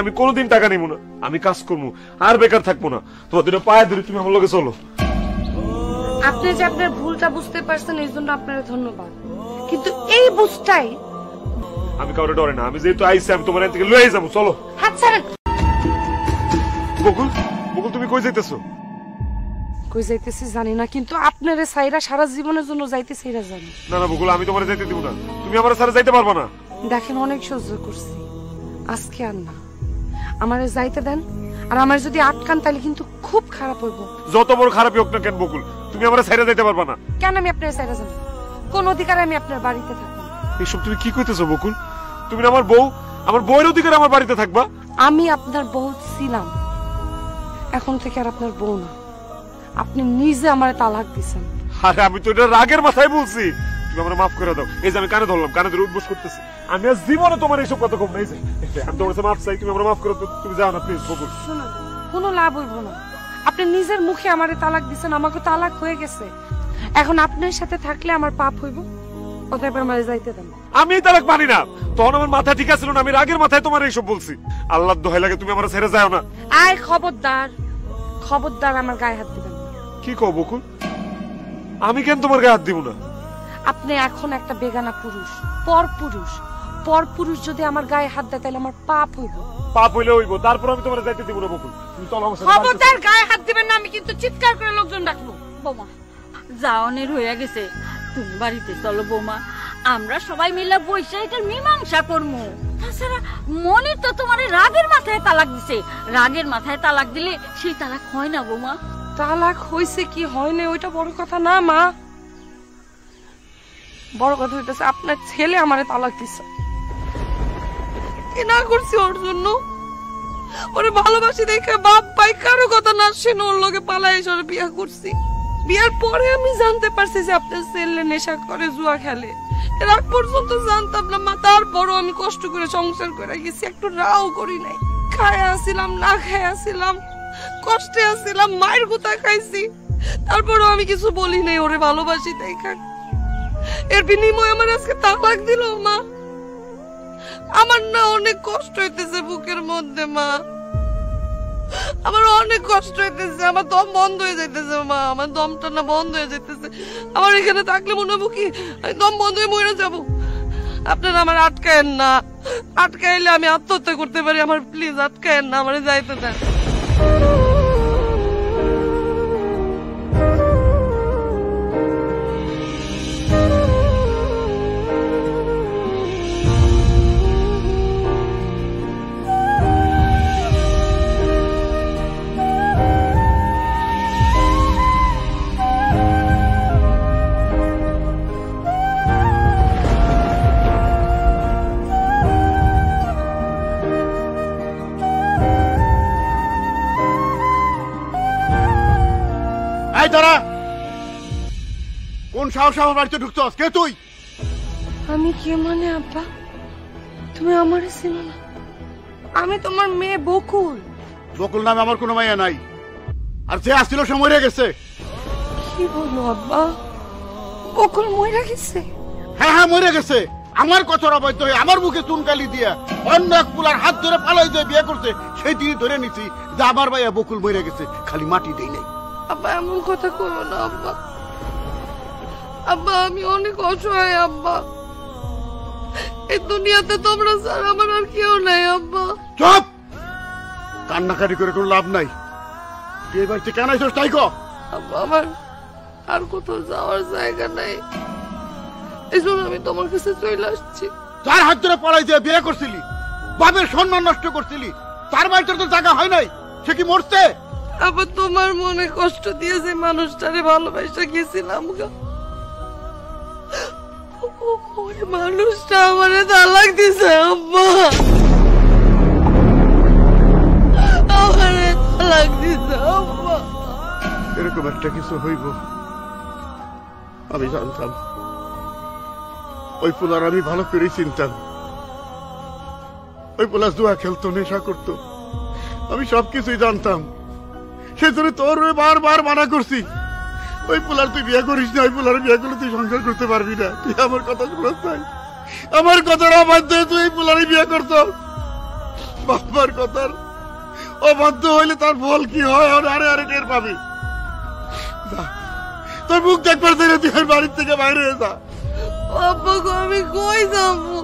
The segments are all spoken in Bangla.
আমি কোনোদিন টাকা নিব না, আমি কাজ করবো আর বেকার থাকবো না। তোমার দুটো পায়ে ধরে তুমি আমার লগে চলো। আপনি যে আপনার ভুলটা বুঝতে পারছেন এই জন্য আপনার ধন্যবাদ, কিন্তু এই বুঝটাই আমি কাউরে ডরে না। আমি যেহেতু আইসি আমি তোমার থেকে লয়ে যাবো, চলো। বকুল, বকুল তুমি কই যাইতেছো? কই যাইতেছি জানি না, কিন্তু আপনার সাইরা সারা জীবনের জন্য যাইতেছি এটা জানি। না না বকুল, আমি তোমার যাইতে দিব না, তুমি আমার সারা যাইতে পারবা না। দেখেন অনেক সহ্য করছি, আজকে আর না, আমারে যাইতে দেন। আর আমার যদি আটকান তাহলে কিন্তু খুব খারাপ হইব। যত বড় খারাপই হোক না কেন বকুল, তুমি আমার সাইরা যাইতে পারবা না। কেন আমি আপনার সাইরা যাব? কোন অধিকারে আমি আপনার বাড়িতে থাকবো? এসব তুমি কি কইতেছো বকুল? তুমি আমার বউ, আমার বউয়ের অধিকারে আমার বাড়িতে থাকবা? আমি আপনার বউ ছিলাম, এখন থেকে আর আপনার বউ না। আপনি নিজে আমারে তালাক দিছেন। আরে আমি তো এটা রাগের মাথায় বলছি, তুমি আমার মাফ করে দাও। এই যে আমি কানে ধরলাম, কানে ধরে উঠবোস করতেছি। আমি আর জীবনে তোমার এইসব কথা কম নাই। আমি তোমার মাফ চাই, তুমি আমার মাফ করো। তুমি যাও না প্লিজ বকুল। শুনুন, কোনো লাভ হইব না। আপনি নিজের মুখে আমারে তালাক দিছেন, আমাকে তালাক হয়ে গেছে। এখন আপনার সাথে থাকলে আমার পাপ হইব, অতএব আমারে যাইতে দেন। আমি তালাক মানি না। তখন আমার মাথা ঠিক আছিল না, আমি রাগের মাথায় তোমার এইসব বলছি। আল্লাহর দোহাই লাগে তুমি আমার ছেড়ে যাও না। আয় খবরদার, খবরদার আমার গায়ে হাত দিবেন না। কি কও বকুল? আমি কেন তোমার গায়ে হাত দিব না? আপনি এখন একটা বেগানা পুরুষ, পর পুরুষ যদি আমার গায়ে হাত দেয় তাহলে আমার পাপ হইব। পাপ হইলে হইব, তারপর আমি তোমার যাইতে দিব না বকুল। তুমি চলো আমার সাথে। খবরদার গায়ে হাত দিবেন না, আমি কিন্তু চিৎকার করে লোকজন ডাকবো। বৌমা যাওনের হয়ে গেছে, তুমি বাড়িতে চলো বৌমা, আমরা সবাই মিলে বসে এটার মীমাংসা করবো। তাছাড়া মনির তো তোমার রাগের মাথায় তালাক দিছে, রাগের মাথায় তালাক দিলে সেই তালাক হয় না বৌমা। তালাক হইছে কি হয় না ওইটা বড় কথা না মা, বড় কথা হইতেছে আপনার ছেলে আমারে তালাক দিছে। কি না করছি ওর জন্য? ওরে ভালোবাসি দেখে বাপ ভাই কারো কথা না শুনে ওর লগে পালাই এসে বিয়ে করছি। বিয়ার পরে আমি জানতে পারছি যে আপনার ছেলে নেশা করে, জুয়া খেলে। এর আগ পর্যন্ত জানতাম না মা, তারপরও আমি কষ্ট করে সংসার করে গেছি, একটু রাও করি নাই। খায়া আসছিলাম, না খায়া আসছিলাম, কষ্টে আসছিলাম, মায়ের গুতা খাইছি, তারপরও আমি কিছু বলি নাই ওরে ভালোবাসি দেখা। এর বিনিময়ে আমার আজকে তালাক দিল মা। আমার না অনেক কষ্ট হইতেছে বুকের মধ্যে মা, আমার অনেক কষ্ট হইতেছে, আমার দম বন্ধ হয়ে যাইতেছে মা, আমার দমটা না বন্ধ হয়ে যাইতেছে। আমার এখানে থাকলে মনে হবো কি দম বন্ধ হয়ে মরে যাবো। আপনারা আমার আটকায়েন না, আটকাইলে আমি আত্মহত্যা করতে পারি। আমার প্লিজ আটকায়েন না, আমার যাইতে দেন। কোন সাহস আমার বাড়িতে ঢুকছস? কে তুই? আমি কে মানে আব্বা? তুমি আমারে চিনো না? আমি তোমার মেয়ে বকুল। বকুল নামে আমার কোনো মাইয়া নাই, আর যে আসছিল সে মরে গেছে। কি বলো আব্বা? বকুল মরে গেছে? হ্যাঁ হ্যাঁ মরে গেছে। আমার কথার অবৈধ হয়ে আমার মুখে চুনকালি দিয়া অন্য এক পুলার হাত ধরে পালাই দিয়ে বিয়ে করছে, সেই দিনই ধরে নিছি যে আমার ভাইয়া বকুল মরে গেছে, খালি মাটি দেই নাই। আব্বা এমন কথা কইও না আব্বা। আব্বা আমি অনেক অসহায় আব্বা, এই দুনিয়াতে তোমরা ছাড়া আমার আর কেউ নাই আব্বা। চুপ! কান্নাকাটি করে কোনো লাভ নাই। তুই এই বাড়িতে কেন আইছস তাই কর। আব্বা আমার আর কোথাও যাওয়ার জায়গা নাই, এই জন্য আমি তোমার কাছে চলে আসছি। যার হাত ধরে পড়াই দিয়ে বিয়ে করছিলি, বাপের সম্মান নষ্ট করছিলি, তার বাড়িতে তো জায়গা হয় নাই, সে কি মরছে? আবার তোমার মনে কষ্ট দিয়ে যে মানুষটারে ভালোবাসা গেছিলাম, ওই মানুষটা আমারে তালাক দিছে আব্বা, আমারে তালাক দিছে আব্বা। এরকম একটা কিছু হইব আমি জানতাম। ওই পোলার আমি ভালো করে চিনতাম। ওই পোলা জুয়া খেলতো, নেশা করতো, আমি সবকিছুই জানতাম। সেই জন্য তোর বারবার মানা করছি, ওই পোলার তুই বিয়ে করিস না, ওই পোলার বিয়ে করলে তুই সংসার করতে পারবি না। তুই আমার কথা শুনস নাই, আমার কথার অবাধ্য তুই এই পোলারই বিয়ে করত। বাবার কথার অবাধ্য হইলে তার ফল কি হয় আরে আরে টের পাবি। তোর মুখ দেখবার ধরে তুই বাড়ির থেকে বাইরে হয়ে যা। আব্বা গো, আমি কই যাবো?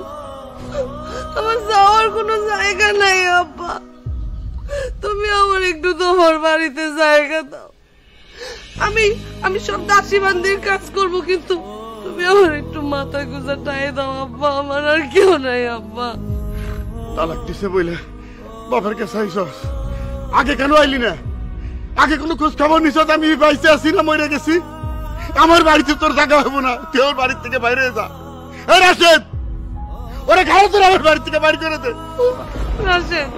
আমার যাওয়ার কোনো জায়গা নাই আব্বা। তুমি আমার একটু তোমার বাড়িতে জায়গা দাও। আমি সব দাসী বান্দির কাজ করবো, কিন্তু তুমি আমার একটু মাথা গুজাটাই দাও আব্বা। আমার আর কেউ নাই আব্বা। তালাক দিছে বইলে বাবার কাছে আইসস, আগে কেন আইলি না? আগে কোনো খোঁজ খবর নিছ? আমি বাইসে আছি না মরে গেছি? আমার বাড়িতে তোর জায়গা হবো না, তুই ওর বাড়ির থেকে বাইরে যা। রাশেদ, ওরা খাও তোর আমার বাড়ি থেকে বাইরে করে দে। রাশেদ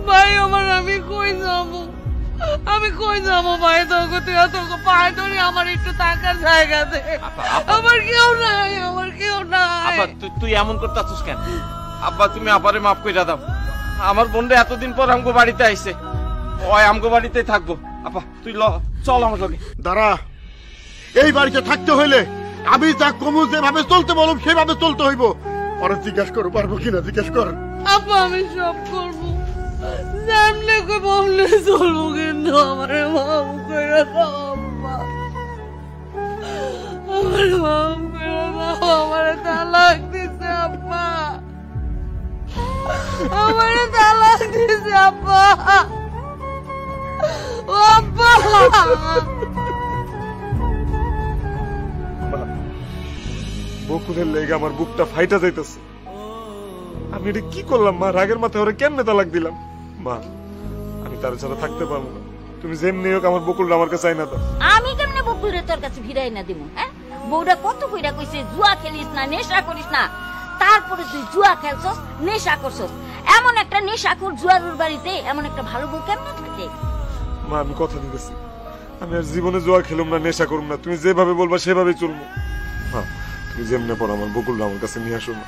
ভাই, আমি কই যাবো? আমি কই যাবো ভাই? তোকে তুই তোকে পায়ে ধরে আমার একটু থাকার জায়গা দে। আমার কেউ নাই, আমার কেউ নাই। তুই এমন করতেছিস কেন? আব্বা তুমি আপারে মাফ কইরা দাও। আমার বোনটা এতদিন পর আমগো বাড়িতে আইছে, ওই আমগো বাড়িতেই থাকবো। আপা তুই চল আমার লগে। দাঁড়া, এই বাড়িতে থাকতে হইলে আমি যা কমু যেভাবে চলতে বলব সেভাবে চলতে হইব। ওরা জিজ্ঞাসা করো পারবো কিনা জিজ্ঞেস কর। আপা আমি সব করবো, সামনে কই বললে চলবো, কিন্তু আমার মাফ করে দাও আব্বা। আমার মাফ করে দাও। আমার তালাক দিছে আব্বা, আমার তালাক দিছে আব্বা। ও আব্বা, বকুলের লেগে আমার বুকটা ফাইটা যাইতেছে। আমি এটা কি করলাম মা? রাগের মাথায় ওরা কেমনে তালাক দিলাম? মা আমি তার ছাড়া থাকতে পারবো না। তুমি যেমনি হোক আমার বকুলটা আমার কাছে আইনা দাও। আমি কেমনে বকুলরে তোর কাছে ফিরাই না দিব? হ্যাঁ, বউটা কত কইরা কইছে জুয়া খেলিস না, নেশা করিস না, তারপরে তুই জুয়া খেলছস, নেশা করছস। এমন একটা নেশাখোর জুয়ারুর বাড়িতে এমন একটা ভালো বউ কেমনে থাকে? মা আমি কথা দিতেছি, আমি আর জীবনে জুয়া খেলুম না, নেশা করুম না। তুমি যেভাবে বলবা সেভাবেই চলবো। হ্যাঁ, তুমি যেমনে পর আমার বকুলটা আমার কাছে নিয়ে আসো না,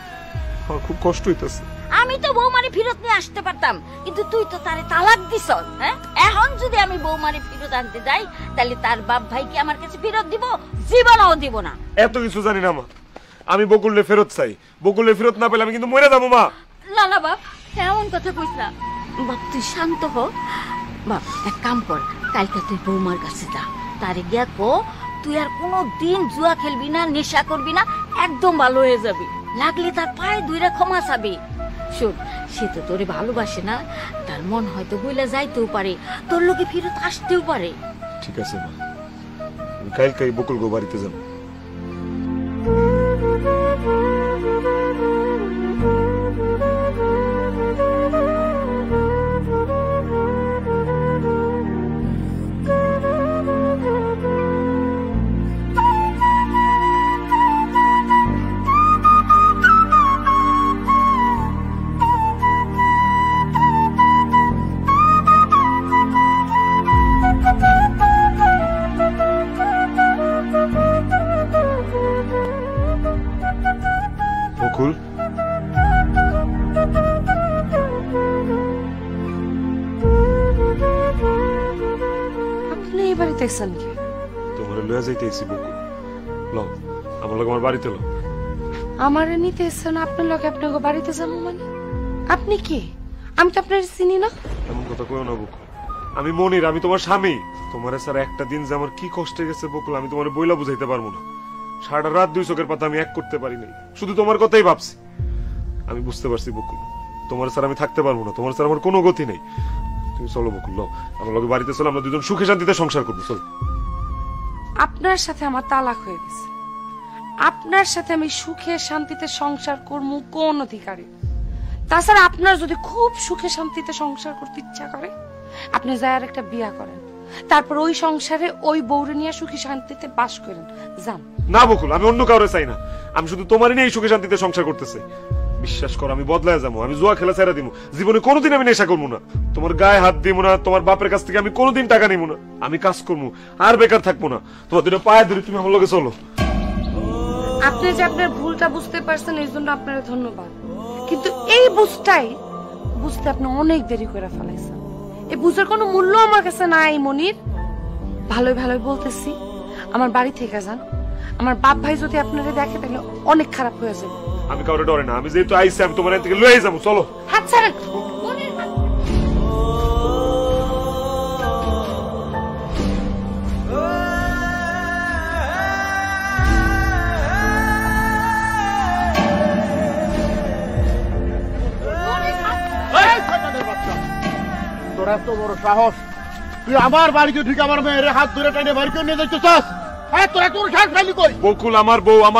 আমার খুব কষ্ট হইতেছে। আমি তো বৌমারে ফেরত নিয়ে আসতে পারতাম, কিন্তু তুই তো তারে তালাক দিছস। হ্যাঁ, এখন যদি আমি বৌমারে ফেরত আনতে যাই, তাহলে তার বাপ ভাই কি আমার কাছে ফেরত দিব? জীবনও দিব না। এত কিছু জানি না মা, আমি বকুলরে ফেরত চাই। বকুলরে ফেরত না পেলে আমি কিন্তু মরে যাবো মা। না না বাপ, এমন কথা কইস না বাপ, তুই শান্ত হ বাপ। এক কাম কর, কালকে তুই বৌমার কাছে যা, তারে গিয়া কো তুই আর কোনো দিন জুয়া খেলবি না, নেশা করবি না, একদম ভালো হয়ে যাবি। লাগলে তার পায়ে দুইরা ক্ষমা চাবি। শোন, সে তো তোরে ভালোবাসে না, তার মন হয়তো বইলা যাইতেও পারে, তোর লোকে ফেরত আসতেও পারে। ঠিক আছে মা, আমি কালকে বকুল গো বাড়িতে যাবো। বকুল, আপনি এই বাড়িতে এসেছেন কি? তোমার লয়ে যাইতেছি বকুল। লও আমার লগে আমার বাড়িতে লও। আমারে নিতে এসেছেন আপনার লোক? আপনাকে বাড়িতে যাবো মানে? আপনি কি? আমি তো আপনার চিনি না। এমন কথা কইও না বকুল, আমি মনির, আমি তোমার স্বামী। তোমার স্যার একটা দিন যে আমার কি কষ্টে গেছে বকুল, আমি তোমার বইলা বুঝাইতে পারবো না। সারা রাত দুই চোখের পাতা আমি এক করতে পারি নাই, শুধু তোমার কথাই ভাবছি। আমি বুঝতে পারছি বকুল, তোমার স্যার আমি থাকতে পারবো না, তোমার স্যার আমার কোনো গতি নেই। তুমি চলো বকুল, লও আমার লগে বাড়িতে চলো, আমরা দুজন সুখে শান্তিতে সংসার করবো। চলো। আপনার সাথে আমার তালাক হয়ে গেছে, আপনার সাথে আমি সুখে শান্তিতে সংসার করবো কোন অধিকারে? তাছাড়া আপনার যদি খুব সুখে শান্তিতে সংসার করতে ইচ্ছা করে, আপনি যাই আর একটা বিয়া করেন, তারপর ওই সংসারে ওই বউরে নিয়ে সুখে শান্তিতে বাস করেন। যান। না বকুল, আমি অন্য কাউরে চাই না, আমি শুধু তোমার নিয়ে সুখে শান্তিতে সংসার করতেছি। বিশ্বাস করো, আমি বদলায় যাবো, আমি জুয়া খেলা ছেড়ে দিব, জীবনে কোনোদিন আমি নেশা করবো না, তোমার গায়ে হাত দিব না, তোমার বাপের কাছ থেকে আমি কোনোদিন টাকা নিব না, আমি কাজ করবো আর বেকার থাকবো না। তোমার দুটো পায়ে ধরে তুমি আমার লগে চলো। আপনি যে আপনার ভুলটা বুঝতে পারছেন, এই জন্য আপনার ধন্যবাদ। কিন্তু এই বুঝতে আপনি অনেক দেরি করে ফেলাইছেন। এই বুঝার কোনো মূল্য আমার কাছে নাই মনির। ভালোই ভালোই বলতেছি, আমার বাড়ি থেকে যান। আমার বাপ ভাই যদি আপনারা দেখে তাহলে অনেক খারাপ হয়ে যাবে। আমি কাউরে ডরে না, আমি যেহেতু আইসি আমি তোমার থেকে লয়ে যাবো। চলো। হাত ছাড়েন। শয়তানের বাচ্চা, তোর এত বড় সাহস, তুই আমার বাড়িতে ঠিক আমার মেয়ের হাত ধরে টেনে বাড়ি করে নিয়ে যাইতে চাস? হ্যাঁ, তোরা তোর সাহস পাইলি কই? বকুল আমার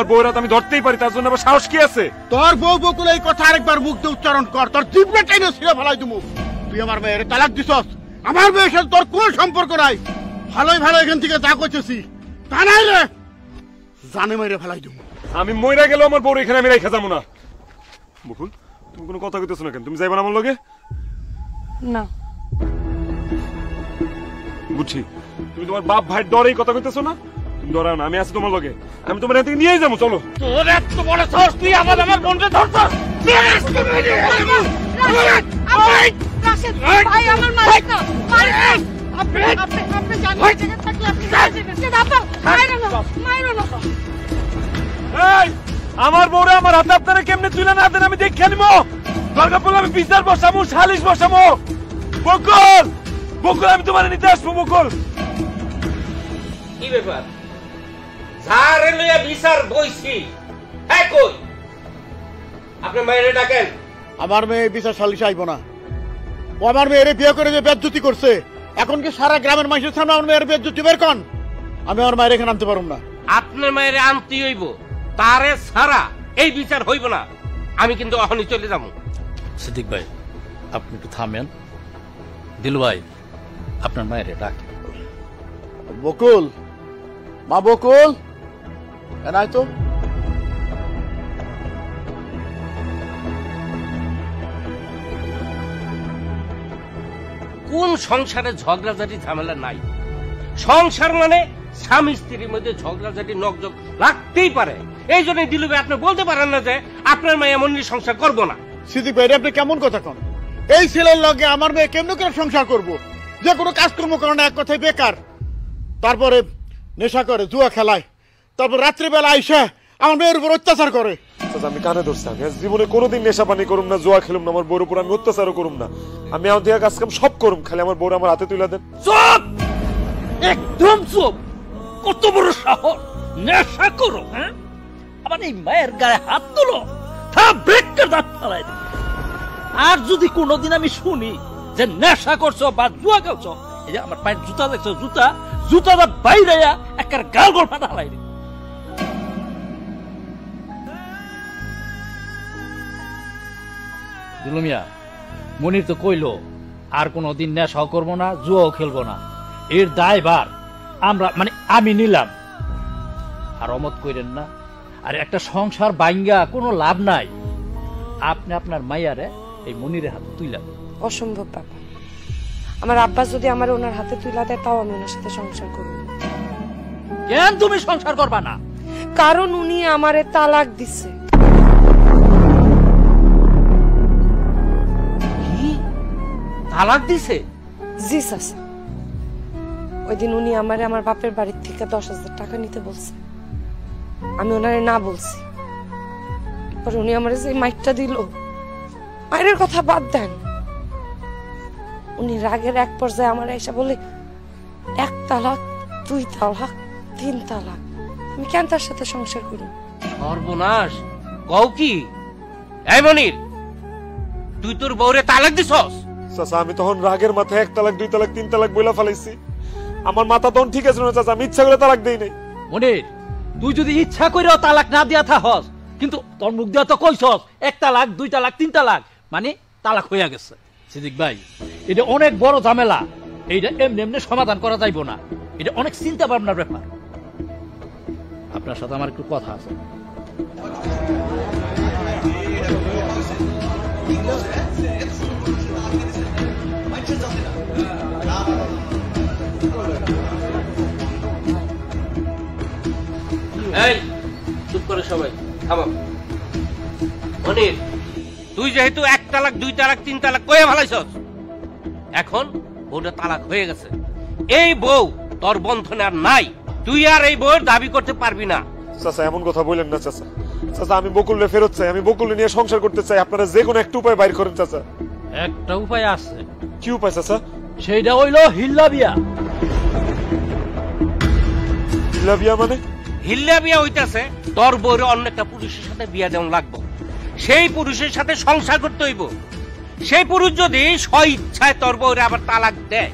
বউয়ের হাত আমি ধরতেই পারি, তার জন্য আবার সাহস কি আছে? তোর বউ বকুল এই কথা আরেকবার মুখ দিয়ে উচ্চারণ কর, তোর জিভটা টেনে ছিঁড়ে ফেলাই দিমু। তুই আমার মেয়ের তালাক দিছস, আমার মেয়ের সাথে তোর কোনো সম্পর্ক নাই। ভালোই ভালো এখান থেকে যা করতেছি, তা নাই রে জানে মেরে ফেলাই দিমু। আমি মইরা গেল আমার বউর এখানে আমি রেখে যাবো না। বকুল, তুমি কোনো কথা কইতেছো না কেন? তুমি যাইবা না আমার লগে? না, বুঝছি, তুমি তোমার বাপ ভাইয়ের ডরেই কথা কইতেছো না। তুমি ডরাও না, আমি আছি তোমার লগে, আমি তোমার এখান থেকে নিয়েই যাবো। চলো। তোর এত বড় সাহস, তুই আমার বোনকে ধরছস? ভাই আমার মালিক না, মালিক না। আপনি জানেন জায়গা থাকলে আপনি যাবেন। আপা মাইরো না। এই, আমার বউরে আমার হাতে আপনারা কেমনে তুলে না দেন আমি দেখে নিব। দরকার পড়লে আমি বিচার বসাবো, সালিশ বসাবো। বকুল, বকুল, আমি তোমার নিতে আসবো। বকুল, কি ব্যাপার? ঝাড়ে লইয়া বিচার বইছি, হ্যাঁ কই? আপনি মায়েরে ডাকেন। আমার মেয়ে বিচার সালিশ আইব না। ও আমার মেয়ের বিয়ে করে যে বেজ্জতি করছে, এখন কি সারা গ্রামের মানুষের সামনে আমার মেয়ের বেজ্জতি বের কন? আমি আমার মায়ের এখানে আনতে পারব না। আপনার মায়েরে আনতে হইব, তারে ছাড়া এই বিচার হইব না। আমি কিন্তু এখনই চলে যাবো। সিদ্দিক ভাই, আপনি একটু থামেন। দিলু ভাই, আপনার মায়ের ডাক। বকুল, মা বকুল, নাই তো। কোন সংসারে ঝগড়াঝাটি ঝামেলা নাই? সংসার মানে স্বামী স্ত্রীর মধ্যে ঝগড়াঝাটি নকজক লাগতেই পারে। এই জন্য দিলু ভাই আপনি বলতে পারেন না যে আপনার মেয়ে এমন সংসার করবো না। সিদ্দিক ভাই, আপনি কেমন কথা কন? এই ছেলের লগে আমার মেয়ে কেমন করে সংসার করব? যে কোনো কাজকর্ম করে না, এক কথায় বেকার। তারপরে নেশা করে, জুয়া খেলায়, তারপর রাত্রিবেলা আইসা আমার মেয়ের উপর অত্যাচার করে। আমি কানে ধরছি, আমি জীবনে কোনোদিন নেশা পানি করুম না, জুয়া খেলুম না, আমার বউর উপর আমি অত্যাচারও করুম না। আমি আমার দেয়া কাজ কাম সব করুম, খালি আমার বউর আমার হাতে তুলে দেন। চুপ, একদম চুপ। কত বড় সাহস, নেশা করো? হ্যাঁ, আবার এই মায়ের গায়ে হাত তুলো, ব্রেকটা দাঁত ফেলাই দেবে। আর যদি কোনোদিন আমি শুনি যে নেশা করছো বা জুয়া খেলছো, এই যে আমার পায়ের জুতা দেখছো, জুতাটা বাইরে একটা গাল গোল ফাটা হালাই দেবে। দুলমিয়া, মনির তো কইলো আর কোনোদিন নেশাও করবো না, জুয়াও খেলবো না। এর দায়ভার আমি নিলাম। আর অমত কইরেন না। আর একটা সংসার বাইঙ্গা কোনো লাভ নাই। আপনি আপনার মাইয়ারে এই মনিরের হাতে তুইলাম। অসম্ভব বাবা, আমার আব্বা যদি আমার ওনার হাতে তুলে দেয় তাও আমি ওনার সাথে সংসার করব। কেন তুমি সংসার করবা না? কারণ উনি আমারে তালাক দিছে। কি তালাক দিছে? জি চাচা, ওই দিন উনি আমারে আমার বাপের বাড়ির থেকে 10,000 টাকা নিতে বলছে। আমি ওনারে না বলছি। পরে উনি আমারে যে মাইকটা দিল, মায়ের কথা বাদ দেন, উনি রাগের এক পর্যায়ে আমার এসে বলে 1 তালাক, 2 তালাক, 3 তালাক। আমি কেন তার সাথে সংসার করি? সর্বনাশ, কও কি? এই মনির, তুই তোর বউরে তালাক দিছস? চাচা, আমি তখন রাগের মাথায় 1 তালাক, 2 তালাক, 3 তালাক বইলা ফেলাইছি। আমার মাথা তখন ঠিক আছে না চাচা, আমি ইচ্ছা করে তালাক দেই নাই। মনির, তুই যদি ইচ্ছা করেও তালাক না দিয়া থাকস, কিন্তু তোর মুখ দিয়া তো কইছস 1 তালাক, 2 তালাক, 3 তালাক, মানে তালাক হইয়া গেছে। সিদ্দিক ভাই, এটা অনেক বড় ঝামেলা। এইটা এমনি এমনি সমাধান করা যাইব না। এটা অনেক চিন্তা ভাবনার ব্যাপার। আপনার সাথে আমার একটু কথা আছে। এই চুপ করে সবাই থামো। মনির, তুই যেহেতু 1 তালাক, 2 তালাক, 3 তালাক কয়ে ফেলাইছস, এখন বউটা তালাক হয়ে গেছে। এই বউ তোর বন্ধনে আর নাই। তুই আর এই বউয়ের দাবি করতে পারবি না। চাচা, এমন কথা বললেন না চাচা। চাচা, আমি বকুলরে ফেরত চাই, আমি বকুলরে নিয়ে সংসার করতে চাই। আপনারা যে কোনো একটা উপায় বাইর করেন চাচা। একটা উপায় আছে। কি উপায় চাচা? সেইটা হইল হিল্লা বিয়া। হিল্লা বিয়া মানে? হিল্লা বিয়া হইতাছে তোর বউরে অন্য একটা পুরুষের সাথে বিয়া দেওয়া লাগবো। সেই পুরুষের সাথে সংসার করতে হইব। সেই পুরুষ যদি স্ব ইচ্ছায় তোর বউরে আবার তালাক দেয়,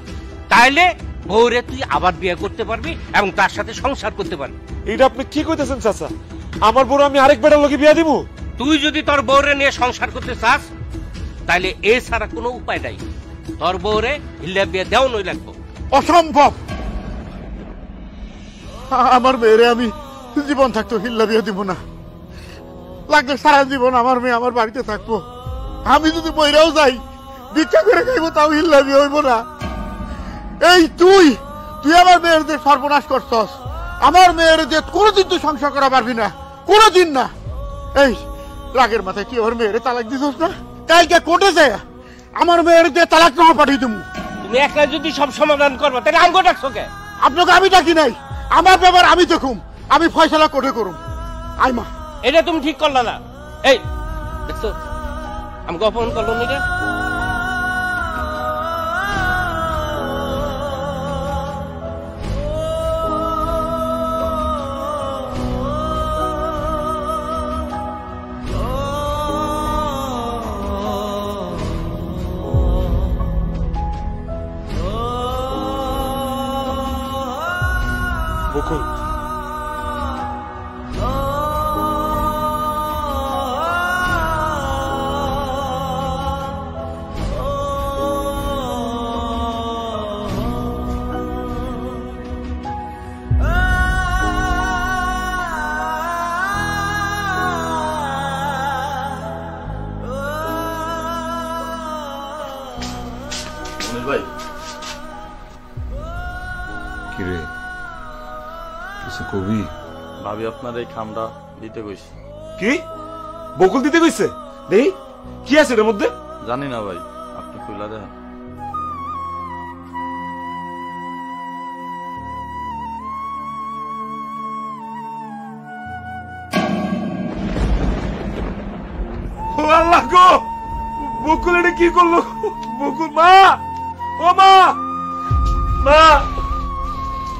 তাহলে বউরে তুই আবার বিয়ে করতে পারবি এবং তার সাথে সংসার করতে পারবি। এটা আপনি কি কইতেছেন চাচা? আমার বড় আমি আরেক বেটার লোকে বিয়া দিব? তুই যদি তোর বউরে নিয়ে সংসার করতে চাস, তাহলে এ ছাড়া কোনো উপায় নাই। তোর বউরে হিল্লা বিয়ে দেও নই লাগবো। অসম্ভব। আমার মেয়েরে আমি জীবন থাকতো হিল্লা বিয়ে দিব না। লাগলে সারা জীবন আমার মেয়ে আমার বাড়িতে থাকবো। আমি যদি বইরাও যাই, ভিক্ষা করে খাইবো, তাও হিল্লা বিয়ে হইব না। এই তুই আমার মেয়ের যে সর্বনাশ করছস, আমার মেয়ের যে কোনোদিন তুই সংসার করা পারবি না, কোনোদিন না। এই রাগের মাথায় তুই আমার মেয়ের তালাক দিছস না? কালকে কোর্টে যায় আমার মেয়ের দিয়ে তালাক না পাঠিয়ে দেবো। তুমি একলা যদি সব সমাধান করবো, তাহলে আঙ্গ ডাকছো কে? আপনাকে আমি ডাকি নাই, আমার ব্যাপার আমি দেখুম, আমি ফয়সালা কোর্টে করুম। আই মা, এটা তুমি ঠিক করলা না। এই দেখছো আমাকে অপমান করলো নি রে? বকুল, ভাই কিরে কিছু কবি? ভাবি আপনার এই খামটা দিতে কইছি। কি বকুল দিতে কইছে? দেই কি আছে এর মধ্যে? জানি না ভাই, আপনি খুলে দেখেন। ও আল্লাহ গো, বকুল এটা কি করলো? বকুল, মা, ও মা, মা,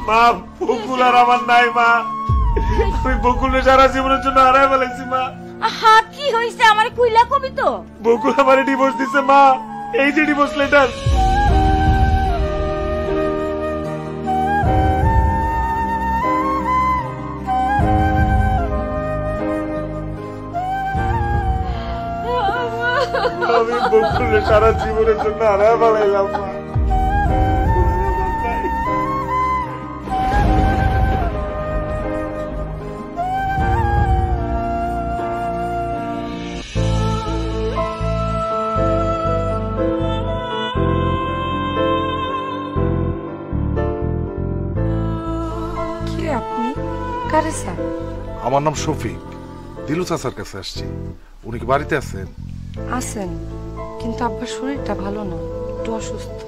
মা, বকুল আর আমার নাই মা। আমি বকুলের সারা জীবনের জন্য হারায় ফেলেছি মা। আহা, কি হইছে আমারে কইলা কবি তো? বকুল আমারে ডিভোর্স দিছে মা, এই যে ডিভোর্স লেটার। আমি বকুলের সারা জীবনের জন্য হারায় ফেলাইলাম মা। আমার নাম শফিক, দিলু চাচার কাছে আসছি। উনি কি বাড়িতে আছেন? আছেন, কিন্তু আব্বার শরীরটা ভালো না, একটু অসুস্থ।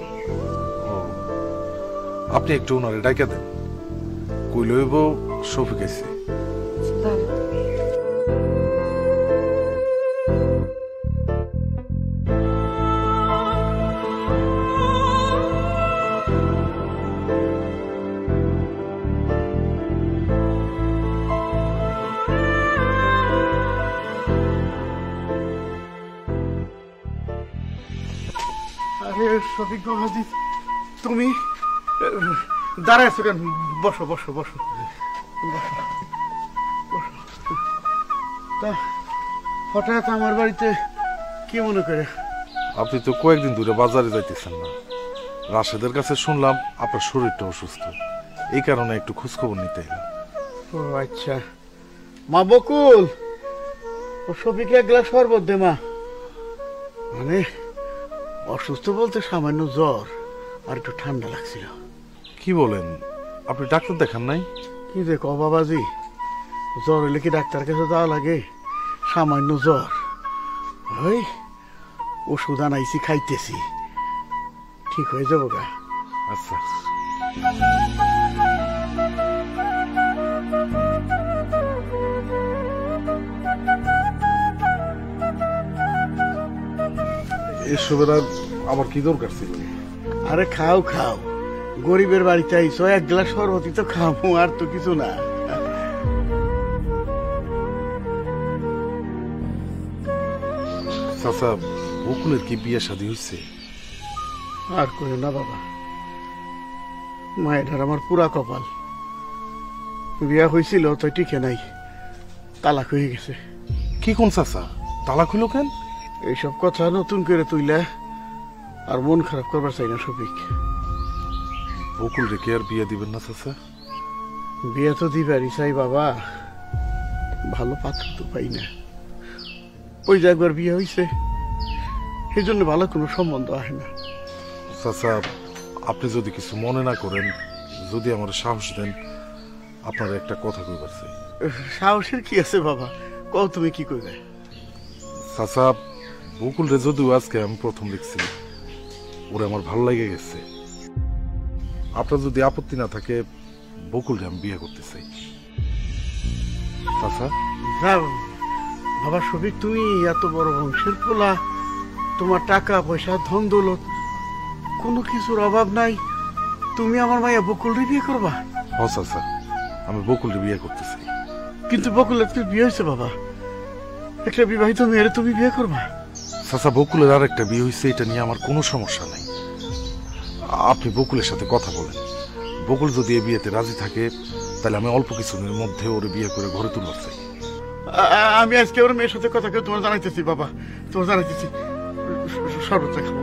ও, আপনি একটু ওনারে ডাইকা দেন। কই লইব শফিক আইছে। শফিক বাবাজি, তুমি দাঁড়ায় আছো কেন? বসো বসো বসো তা হঠাৎ আমার বাড়িতে কি মনে করে? আপনি তো কয়েকদিন ধরে বাজারে যাইতেছেন না। রাশেদের কাছে শুনলাম আপনার শরীরটা অসুস্থ, এই কারণে একটু খোঁজখবর নিতে এলাম। ও আচ্ছা। মা বকুল, ও শফিকে এক গ্লাস শরবত দে মা। মানে অসুস্থ বলতে সামান্য জ্বর আর একটু ঠান্ডা লাগছিল। কি বলেন, আপনি ডাক্তার দেখান নাই? কি দেখো বাবাজি, জ্বর হইলে কি ডাক্তার কাছে যাওয়া লাগে? সামান্য জ্বর, ওই ওষুধ আনাইছি, খাইতেছি, ঠিক হয়ে যাবো গা। আচ্ছা। এসবের আর আমার কি দরকার ছিল? আরে খাও খাও, গরিবের বাড়িতে আইসো, এক গ্লাস শরবতই তো খাবো, আর তো কিছু না। চাচা, বকুলের কি বিয়ে শাদী হয়েছে? আর করে না বাবা, মায়ের আমার পুরা কপাল। বিয়া হয়েছিল তো টিকে নাই, তালাক হয়ে গেছে। কি কোন চাচা, তালাক হইল কেন? এইসব কথা নতুন করে তুইলে আর মন খারাপ করবার চাই না শফিক। বকুল রেখে আর বিয়ে দিবেন না চাচা? বিয়ে তো দিবারই চাই বাবা, ভালো পাত্র তো পাই না। ওই যে একবার বিয়ে হয়েছে, এই জন্য ভালো কোনো সম্বন্ধ আসে না। চাচা, আপনি যদি কিছু মনে না করেন, যদি আমার সাহস দেন, আপনার একটা কথা কইবার চাই। সাহসের কি আছে বাবা, কও তুমি কি কইবে? চাচা, বকুল রে যদিও আজকে আমি প্রথম দেখছি, ওরে আমার ভালো লাগে গেছে। আপনার যদি আপত্তি না থাকে, বকুল রে আমি বিয়ে করতে চাই। চাচা, বাবা শফিক, তুমি এত বড় বংশের পোলা, তোমার টাকা পয়সা ধন দৌলত কোনো কিছুর অভাব নাই, তুমি আমার মাইয়া বকুল রে বিয়ে করবা? হ চাচা, আমি বকুল রে বিয়ে করতে চাই। কিন্তু বকুলের তো বিয়ে হয়েছে বাবা, একটা বিবাহিত মেয়ের তুমি বিয়ে করবা? চাচা, বকুলের আর একটা বিয়ে হয়েছে, এটা নিয়ে আমার কোনো সমস্যা নাই। আপনি বকুলের সাথে কথা বলেন, বকুল যদি এই বিয়েতে রাজি থাকে, তাহলে আমি অল্প কিছুদিনের মধ্যে ওর বিয়ে করে ঘরে তুলবার চাই। আমি আজকে ওর মেয়ের সাথে কথা কেউ তোমার জানাইতেছি বাবা, তোমার জানাইতেছি। শরবত খাবো।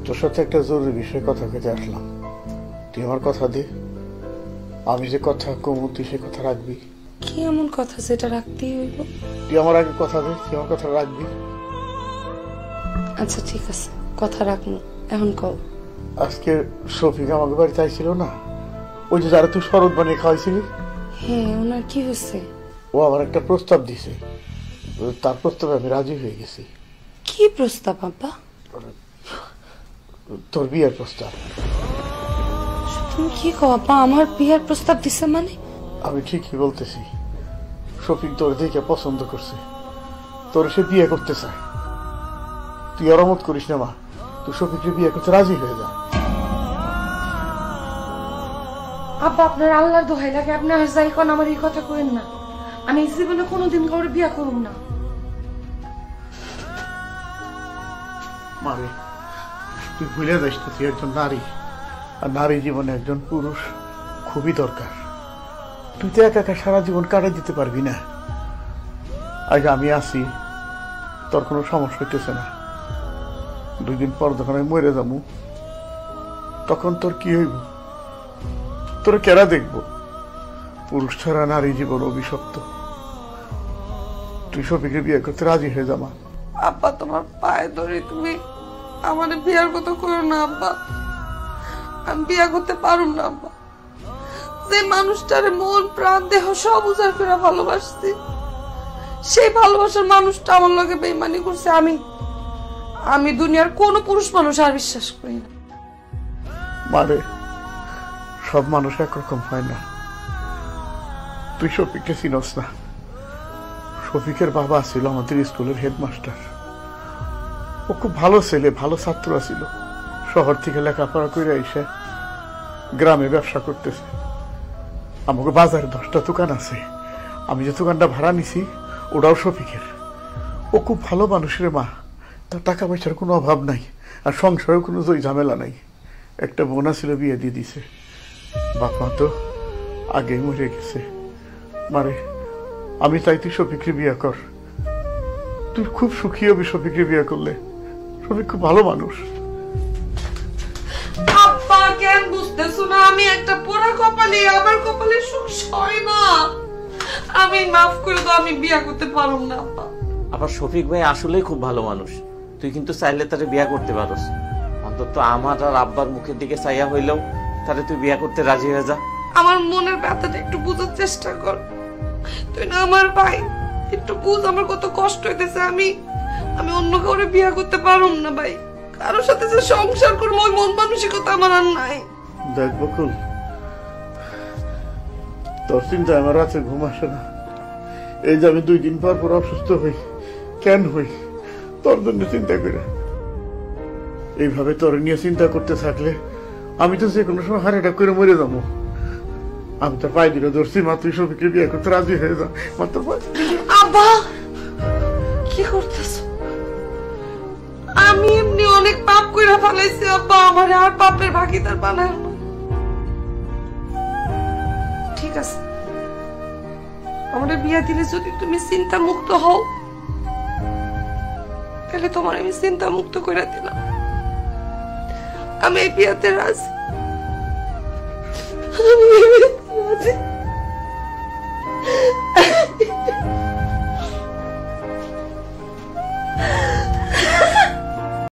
তোর সাথে একটা জরুরি বিষয়ে কথা বলতে আসলাম। তুই আমার কথা দে, আমি যে কথা কমু তুই সে কথা রাখবি। কি এমন কথা যেটা রাখতেই হইব? তুই আমার আগে কথা দে, তুই আমার কথা রাখবি। আচ্ছা ঠিক আছে, কথা রাখবো। এখন কও। আজকে শফিক আমাকে বাড়িতে আইছিল না, ওই যে যারা তুই শরবত বানিয়ে খাওয়াইছিলি? হ্যাঁ, ওনার কি হয়েছে? ও আমার একটা প্রস্তাব দিছে, তার প্রস্তাবে আমি রাজি হয়ে গেছি। কি প্রস্তাব আব্বা? তোর বিয়ের প্রস্তাব। তুমি কি কও আব্বা, আমার বিয়ের প্রস্তাব দিছে মানে? আমি ঠিকই বলতেছি, শফিক তোর দেখে পছন্দ করছে, তোর সে বিয়ে করতে চায়। তুই অরমত করিস না মা, তুই শফিককে বিয়ে করতে রাজি হয়ে যা। আব্বা, আপনার আল্লাহর দোহাই লাগে, আপনি আর যাই কোন আমার এই কথা করেন না। আমি জীবনে কোনোদিন কাউরে বিয়ে করব না। মারে, তুই ভুলে যাস না, তুই একজন নারী, আর নারী জীবনে একজন পুরুষ খুবই দরকার। তুই তো একা একা সারা জীবন কাটাই দিতে পারবি না। আজ আমি আছি, তোর কোনো সমস্যা হইতেছে না। 2 দিন পর যখন আমি মরে যাবো, তখন তোর কি হইব? তোর কেরা দেখবো? পুরুষ ছাড়া নারী জীবন অভিশপ্ত। তুই শফিকে বিয়ে করতে রাজি হয়ে যাবা। আব্বা, তোমার পায়ে ধরে, তুমি আমার বিয়ার কথা করো না আব্বা। আমি বিয়া করতে পারুম না আব্বা। যে মানুষটারে মন প্রাণ দেহ সব উজাড় করে ভালোবাসছি, সেই ভালোবাসার মানুষটা আমার লগে বেইমানি করছে। আমি দুনিয়ার কোন পুরুষ মানুষ আর বিশ্বাস করি না। মানে সব মানুষ একরকম হয় না। তুই শফিককে চিনস না। শফিকের বাবা ছিল আমাদের স্কুলের হেডমাস্টার। ও খুব ভালো ছেলে, ভালো ছাত্র ছিল। শহর থেকে লেখাপড়া করে এসে গ্রামে ব্যবসা করতেছে। আমাকে বাজারে 10টা দোকান আছে, আমি যে দোকানটা ভাড়া নিছি ওটাও শফিকের। ও খুব ভালো মানুষের মা, তার টাকা পয়সার কোনো অভাব নাই, আর সংসারেও কোনো ঝামেলা নাই। একটা বোনা ছিল, বিয়ে দিয়ে দিছে। বাপমা তো আগেই মরে গেছে। মারে, আমি চাই তুই শফিককে বিয়ে কর। তুই খুব সুখী হবি শফিককে বিয়ে করলে। শফিক খুব ভালো মানুষ। আব্বা, কেন বুঝতেছো না? আমি একটা পোড়া কপালে, আমার কপালে সুখ হয় না। আমি মাফ করে দাও, আমি বিয়ে করতে পারুম না আব্বা। আবার শফিক ভাই আসলেই খুব ভালো মানুষ, তুই কিন্তু চাইলে তারে বিয়ে করতে পারোস। অন্তত আমার আর আব্বার মুখের দিকে চাইয়া হইলেও তারে তুই বিয়ে করতে রাজি হয়ে যা। আমার মনের ব্যথাটা একটু বুঝার চেষ্টা কর। তুই না আমার ভাই, একটু বুঝ আমার কত কষ্ট হইতেছে। আমি আমি অন্য কাউরে বিয়ে করতে পারুম না ভাই। কারোর সাথে যে সংসার করবো ওই মন মানসিকতা আমার আর নাই। দেখ বকুল, তোর চিন্তা আমার রাতে ঘুম আসে না। এই যে আমি 2 দিন পর পর অসুস্থ হই, কেন হই? তোর জন্য চিন্তা করে। এইভাবে তোর নিয়ে চিন্তা করতে থাকলে আমি তো যে কোনো সময় হারেটা করে মরে যাবো। আমি তো পায়ে দিলে ধরছি, মা তুই সবিকে বিয়ে করতে রাজি হয়ে যা। মাত্র আব্বা কি করতেছ? আমি এমনি অনেক পাপ কইরা ফেলাইছি আব্বা, আমার আর পাপের ভাগিদার বানায় না। ঠিক আছে, আমাদের বিয়া দিলে যদি তুমি চিন্তা মুক্ত হও তাহলে তোমার আমি চিন্তা মুক্ত করে দিলাম। আমি এই বিয়াতে রাজি।